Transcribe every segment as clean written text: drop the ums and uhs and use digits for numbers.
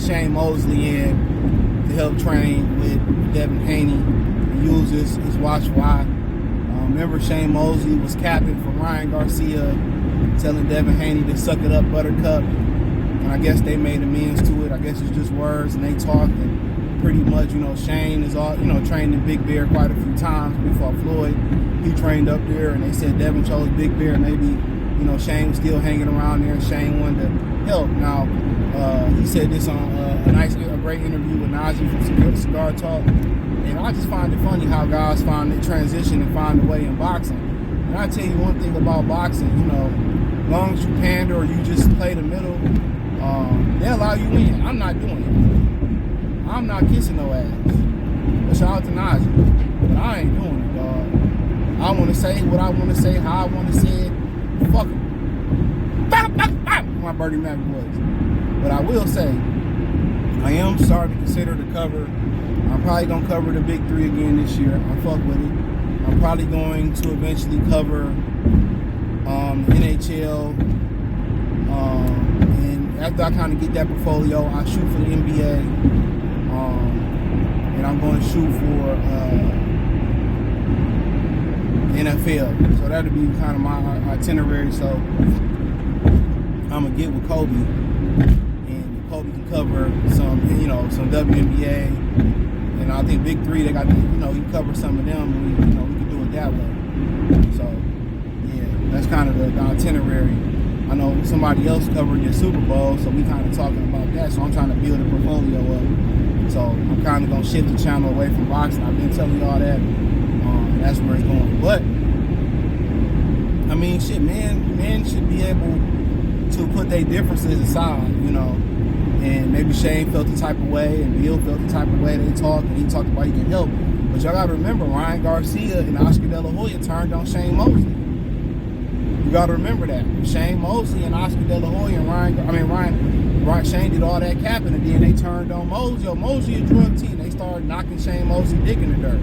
Shane Mosley in to help train with Devin Haney and use his watch why. Remember, Shane Mosley was capping for Ryan Garcia, telling Devin Haney to suck it up, Buttercup. And I guess they made amends to it. I guess it's just words, and they talked. And pretty much, Shane is all, trained in Big Bear quite a few times before Floyd. He trained up there, and they said Devin chose Big Bear. Maybe, Shane was still hanging around there, and Shane wanted to help. Now, he said this on a great interview with Najee from Cigar Talk. And I just find it funny how guys find they transition and find a way in boxing. And I tell you one thing about boxing, as long as you pander or you just play the middle, they allow you in. I'm not doing it. I'm not kissing no ass. But shout out to Najee. But I ain't doing it, dog. I want to say what I want to say, how I want to say it. Fuck it. My Bertie Mac voice. But I will say, I am starting to consider the cover. I'm probably going to cover the Big Three again this year. I fuck with it. I'm probably going to eventually cover NHL. And after I kind of get that portfolio, I shoot for the NBA. And I'm going to shoot for NFL. So that'll be kind of my itinerary. So I'm going to get with Kobe. And Kobe can cover some WNBA. And I think Big Three, they got, he covered some of them, and we can do it that way. So, yeah, that's kind of the itinerary. I know somebody else covered the Super Bowl, so we kind of talking about that. So I'm trying to build a portfolio up. So I'm kind of going to shift the channel away from boxing. I've been telling y'all that. That's where it's going. But, I mean, shit, men should be able to put their differences aside, And maybe Shane felt the type of way, and Bill felt the type of way. They talked, and he talked about he can help. But y'all gotta remember, Ryan Garcia and Oscar De La Hoya turned on Shane Mosley. You gotta remember that. Shane Mosley and Oscar De La Hoya and Shane did all that capping, and then they turned on Mosley. Yo, Mosley a drug team. They started knocking Shane Mosley dick in the dirt.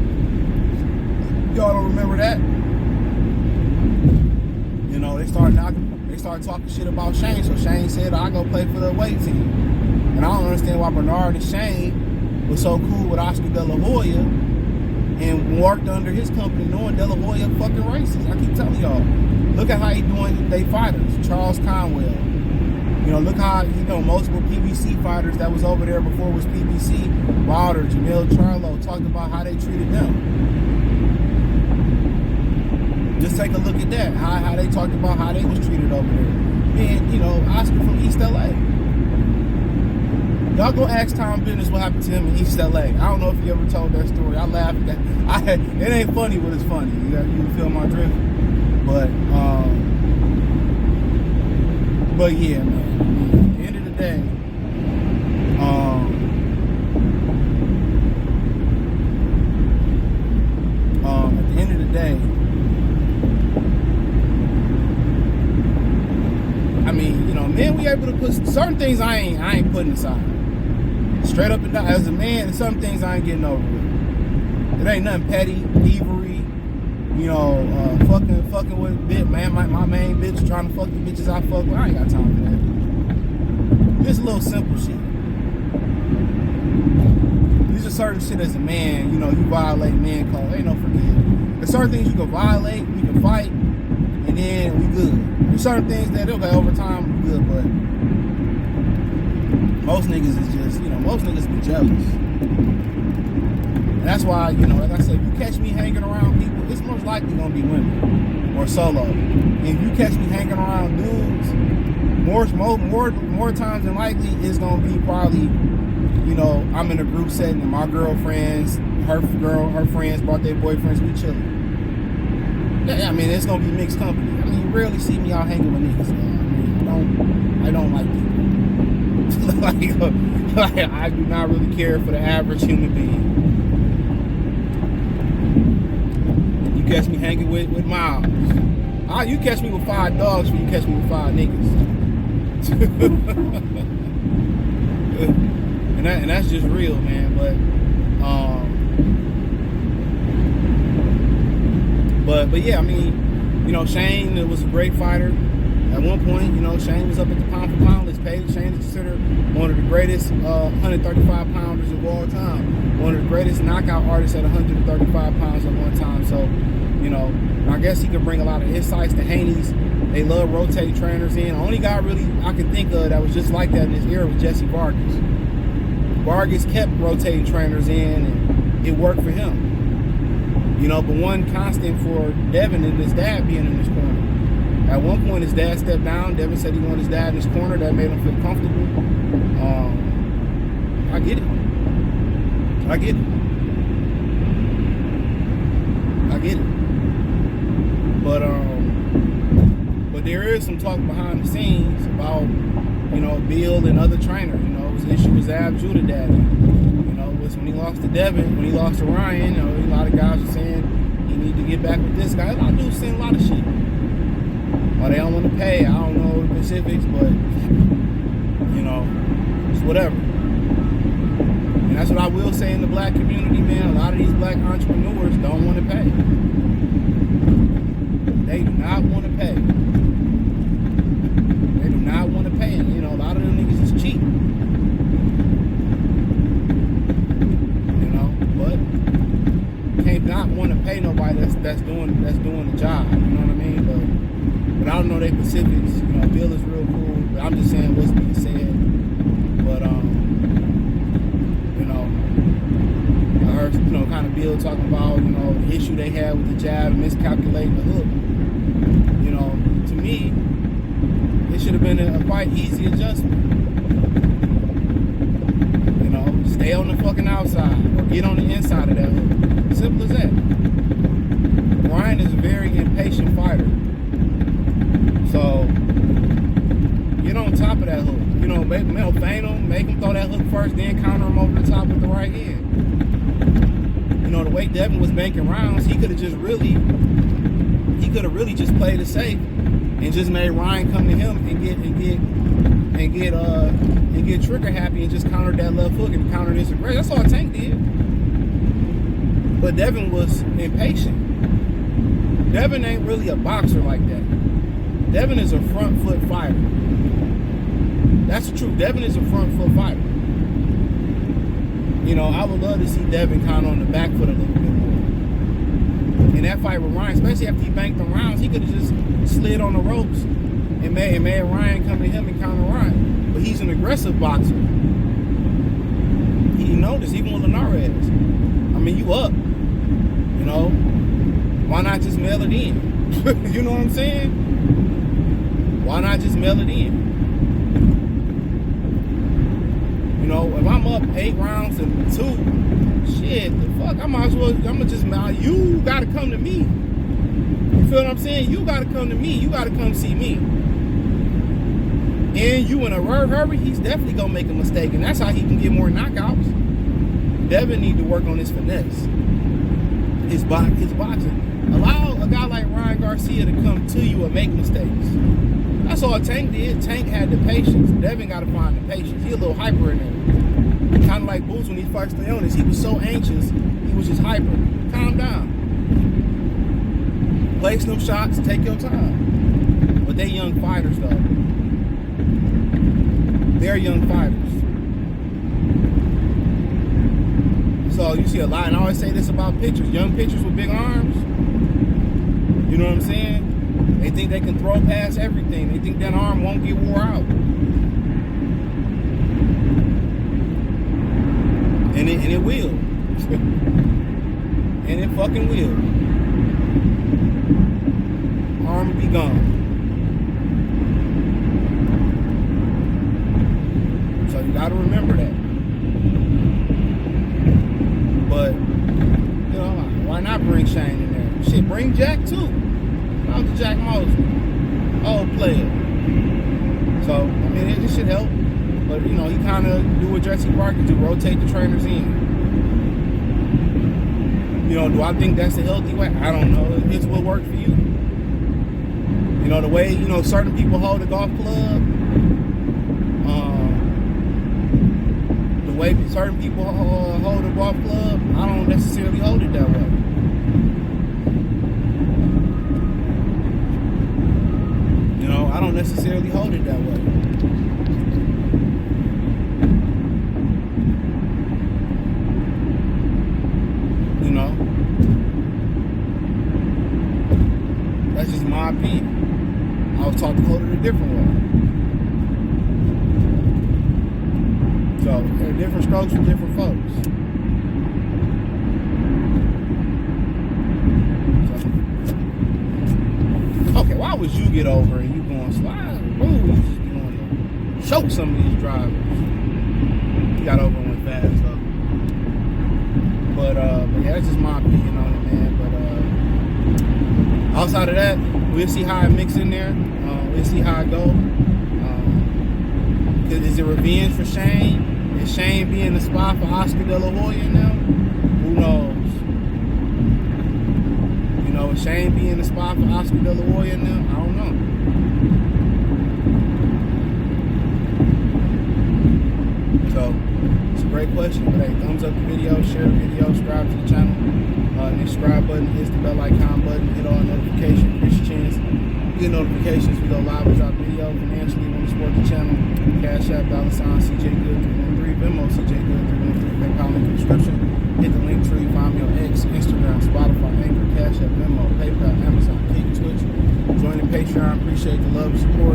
Y'all don't remember that? They started talking shit about Shane. So Shane said, I go play for the away team. And I don't understand why Bernard and Shane was so cool with Oscar De La Hoya and worked under his company knowing De La Hoya fucking racist. I keep telling y'all. Look at how he doing they fighters. Charles Conwell. Look how he multiple PBC fighters that was over there before it was PBC. Wilder, Jamil Charlo talked about how they treated them. Just take a look at that. How they talked about how they was treated over there. And, Oscar from East LA. Y'all go ask Tom Business what happened to him in East LA. I don't know if he ever told that story. I laughed at that. It ain't funny, but it's funny. You feel my drift? But yeah, man. At the end of the day, man, we able to put certain things I ain't putting aside. Straight up and down. As a man, some things I ain't getting over with. It ain't nothing petty, thievery, fucking with bitch, man. My main bitch trying to fuck the bitches I fuck with. I ain't got time for that. Just a little simple shit. These are certain shit as a man, you violate man code. Ain't no forgive. There's certain things you can violate, we can fight, and then we good. There's certain things that, okay, over time, we good, but most niggas is just, most niggas be jealous. And that's why, like I said, if you catch me hanging around people, it's most likely gonna be women or solo. And if you catch me hanging around dudes, more times than likely, it's gonna be probably, I'm in a group setting and my girlfriends, her friends brought their boyfriends, we chilling. Yeah, it's gonna be mixed company. You rarely see me out hanging with niggas. I don't like people. I do not really care for the average human being. You catch me hanging with Miles. You catch me with 5 dogs, or you catch me with 5 niggas. and that's just real, man. But yeah, Shane was a great fighter. At one point, you know, Shane was up at the pound for pound list page. Shane is considered one of the greatest 135 pounders of all time. One of the greatest knockout artists at 135 pounds at one time. So, you know, I guess he could bring a lot of insights to Haney's. They love rotating trainers in. The only guy really I can think of that was just like that in his era was Jesse Vargas. Vargas kept rotating trainers in, and it worked for him. You know, but one constant for Devin and his dad being in his corner. At one point, his dad stepped down. Devin said he wanted his dad in his corner. That made him feel comfortable. I get it. I get it. I get it. But there is some talk behind the scenes about, you know, Bill and other trainers. You know, it was an issue with Zab Judah daddy. You know, it was when he lost to Devin, when he lost to Ryan, you know, a lot of guys were saying he need to get back with this guy. A lot of dudes saying a lot of shit. Or they don't want to pay. I don't know the specifics, but, you know, it's whatever. And that's what I will say in the black community, man. A lot of these black entrepreneurs don't want to pay. They do not want to pay. They do not want to pay. And, you know, a lot of them niggas is cheap. You know, but you can't not want to pay nobody that's doing the job. You know what I mean? But I don't know their specifics. You know, Bill is real cool. But I'm just saying what's being said. But you know, I heard, you know, kind of Bill talking about, you know, the issue they had with the jab and miscalculating the hook. You know, to me, it should have been a quite easy adjustment. You know, stay on the fucking outside or get on the inside of that hook. Simple as that. Ryan is a very impatient fighter. So, get on top of that hook. You know, feint him, make him throw that hook first, then counter him over the top with the right hand. You know, the way Devin was banking rounds, he could have really just played it safe and just made Ryan come to him and get trigger happy and just countered that left hook and countered his aggression. That's all Tank did. But Devin was impatient. Devin ain't really a boxer like that. Devin is a front foot fighter. That's the truth. Devin is a front foot fighter. You know, I would love to see Devin kind of on the back foot a little bit more. In that fight with Ryan, especially after he banked them rounds, he could have just slid on the ropes and made Ryan come to him and counter Ryan. But he's an aggressive boxer. He noticed, even with Linares. I mean, you up. You know, why not just mail it in? You know what I'm saying? Why not just mail it in? You know, if I'm up 8 rounds to 2, shit, the fuck, I'ma just mail. You gotta come to me. You feel what I'm saying? You gotta come to me. You gotta come see me. And you in a hurry, he's definitely gonna make a mistake, and that's how he can get more knockouts. Devin need to work on his finesse, his boxing. Allow a guy like Ryan Garcia to come to you and make mistakes. That's all Tank did. Tank had the patience. Devin got to find the patience. He a little hyper in there. Kind of like Boots when he first stayed on this. He was so anxious. He was just hyper. Calm down. Place them shots. Take your time. But they young fighters, though. They're young fighters. So you see a lot, and I always say this about pitchers. Young pitchers with big arms. You know what I'm saying? They think they can throw past everything. They think that arm won't get wore out. And it will. And it fucking will. Arm will be gone. So you gotta remember that. But, you know, why not bring Shane in there? Shit, bring Jack too. Out to Jack Mosley, old player. So, I mean, it should help. But, you know, he kind of do what Jesse Vargas do, rotate the trainers in. You know, do I think that's a healthy way? I don't know. It's what worked for you. You know, the way, you know, certain people hold a golf club, the way certain people hold a golf club, I don't necessarily hold it that way. I don't it that way. You know? That's just my opinion. I was taught to hold it a different way. So, there are different strokes for different folks. So, okay, why would you get over and you going slide? Ooh, you just going to choke some of these drivers. You got over and went fast, though. But yeah, that's just my opinion on it, man. But outside of that, we'll see how it mix in there. We'll see how it go. Is it revenge for Shane? Is Shane being the spot for Oscar De La Hoya now? Who knows? You know, is Shane being the spot for Oscar De La Hoya now? I don't know. So, it's a great question. But hey, thumbs up the video, share the video, subscribe to the channel. The subscribe button, hit the bell icon button, hit all notifications. Christians, get notifications. We go live with our video. Financially, want to support the channel. Cash App, $, CJ Good 313, Venmo, CJ Good 313, PayPal link in the description. Hit the link tree, find me on X, Instagram, Spotify, Anchor, Cash App, Venmo, PayPal, Amazon, Kick, Twitch. Join the Patreon. Appreciate the love and support.